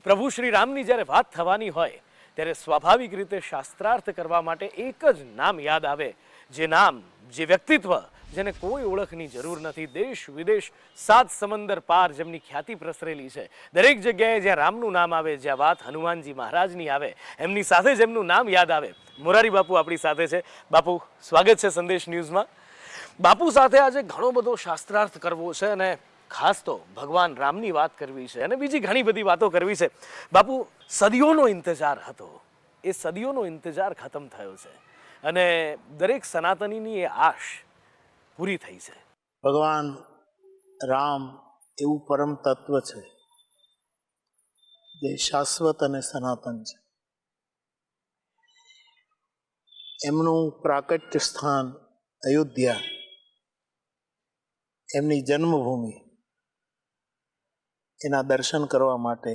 પ્રભુ શ્રી રામની જ્યારે વાત થવાની હોય ત્યારે સ્વાભાવિક રીતે શાસ્ત્રાર્થ કરવા માટે એક જ નામ યાદ આવે, જે નામ, જે વ્યક્તિત્વ જેને કોઈ ઓળખની જરૂર નથી, દેશ વિદેશ સાત સમંદર પાર જેમની ખ્યાતિ પ્રસરેલી છે. દરેક જગ્યાએ જ્યાં રામનું નામ આવે, જ્યાં વાત હનુમાનજી મહારાજની આવે, એમની સાથે જ એમનું નામ યાદ આવે. મોરારી બાપુ આપણી સાથે છે. બાપુ, સ્વાગત છે સંદેશ ન્યૂઝમાં. બાપુ સાથે આજે ઘણો બધો શાસ્ત્રાર્થ કરવો છે અને ખાસ તો ભગવાન રામની વાત કરવી છે અને બીજી ઘણી બધી વાતો કરવી છે. બાપુ, સદીઓનો ઇંતજાર હતો, એ સદીઓનો ઇંતજાર ખતમ થયો છે અને દરેક સનાતનીની એ આશ પૂરી થઈ છે. ભગવાન રામ એવું પરમ તત્વ છે જે શાશ્વત અને સનાતન છે. એમનું પ્રાકટ્ય સ્થાન અયોધ્યા, એમની જન્મભૂમિ, એના દર્શન કરવા માટે,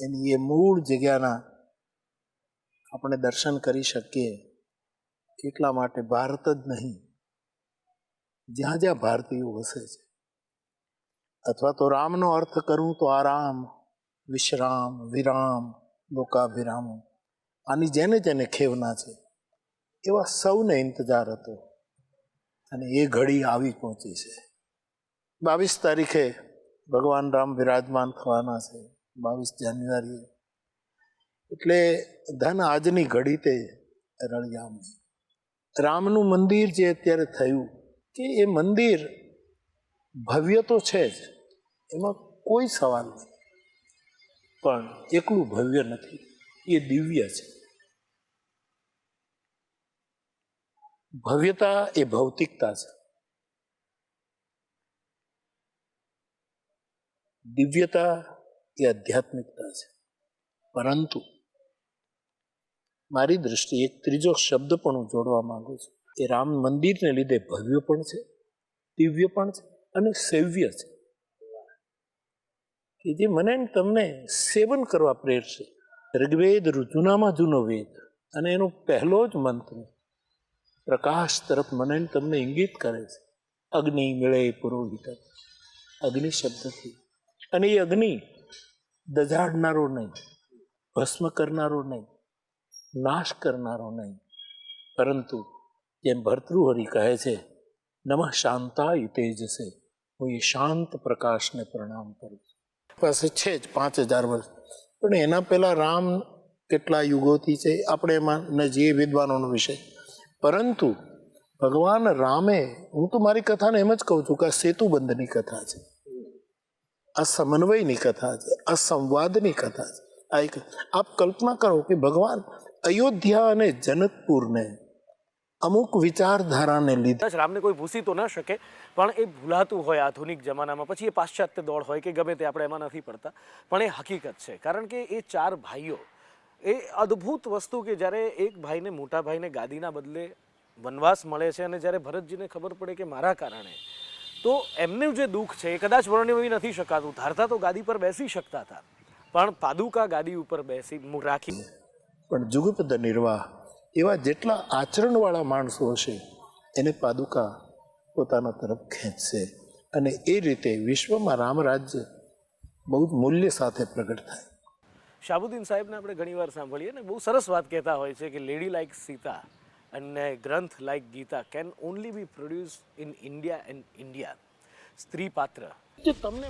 એની એ મૂળ જગ્યાના આપણે દર્શન કરી શકીએ એટલા માટે ભારત જ નહીં, જ્યાં જ્યાં ભારતીયો વસે છે, અથવા તો રામનો અર્થ કરું તો આરામ, વિશ્રામ, વિરામ, લોકાભિરામ, આની જેને જેને ખેવના છે એવા સૌને ઇંતજાર હતો અને એ ઘડી આવી પહોંચી છે. 22 તારીખે ભગવાન રામ વિરાજમાન થવાના છે, 22 જાન્યુઆરીએ. એટલે ધન આજની ઘડી તે રળિયામ. રામનું મંદિર જે અત્યારે થયું, કે એ મંદિર ભવ્ય તો છે જ, એમાં કોઈ સવાલ નથી, પણ એકલું ભવ્ય નથી, એ દિવ્ય છે. ભવ્યતા એ ભૌતિકતા છે, દિવ્યતા એ આધ્યાત્મિકતા છે. પરંતુ મારી દ્રષ્ટિએ એક ત્રીજો શબ્દ પણ હું જોડવા માંગુ છું. એ રામ મંદિરને લીધે ભવ્ય પણ છે, દિવ્ય પણ છે અને સેવ્ય છે, કે જે મને તમને સેવન કરવા પ્રેરશે. ઋગ્વેદ જૂનામાં જૂનો વેદ અને એનો પહેલો જ મંત્ર પ્રકાશ તરફ મને તમને ઇંગિત કરે છે. અગ્નિ મિળે પુરોહિત, અગ્નિ શબ્દથી. અને એ અગ્નિ દજાડનારો નહીં, ભસ્મ કરનારો નહીં, નાશ કરનારો નહીં, પરંતુ જેમ ભર્તૃહરિ કહે છે, નમઃ શાંતાય તેજસે, હું એ શાંત પ્રકાશને પ્રણામ કરું છું. પાસે છે જ 5000 વર્ષ, પણ એના પહેલા રામ કેટલા યુગોથી છે આપણે એમાં ન જે વિદ્વાનોનો વિષય. પરંતુ ભગવાન રામે, હું તો મારી કથાને એમ જ કહું છું કે આ સેતુબંધની કથા છે, આ સમન્વયની કથા છે, આ સંવાદની કથા છે. આ એક આપ કલ્પના કરો કે ભગવાન અયોધ્યા અને જનકપુરને અમુક વિચારધારાને લીધે, રામને કોઈ ભૂસી તો ન શકે, પણ એ ભૂલાતું હોય આધુનિક જમાનામાં, પછી એ પાશ્ચાત્ય દોડ હોય કે ગમે તે, આપણે એમાં નથી પડતા, પણ એ હકીકત છે. કારણ કે એ 4 ભાઈઓ, એ અદ્ભુત વસ્તુ કે જ્યારે એક ભાઈને, મોટા ભાઈને ગાદીના બદલે વનવાસ મળે છે અને જ્યારે ભરતજીને ખબર પડે કે મારા કારણે, તો એમનું જે દુઃખ છે એ કદાચ વર્ણવી નથી શકાતું. ધારતા તો ગાદી પર બેસી શકતા હતા, પણ પાદુકા ગાદી ઉપર બેસી રાખી. પણ જુગપદ નિર્વાહ એવા જેટલા આચરણવાળા માણસો હશે એને પાદુકા પોતાના તરફ ખેંચશે અને એ રીતે વિશ્વમાં રામ રાજ્ય બહુ જ મૂલ્ય સાથે પ્રગટ થાય. શાહબુદ્દીન સાહેબને આપણે ઘણીવાર સાંભળીએ ને, બહુ સરસ વાત કહેતા હોય છે કે લેડી લાઇક સીતા અને ગ્રંથ like Gita can only be produce in India and India. સ્ત્રી પાત્ર જે તમને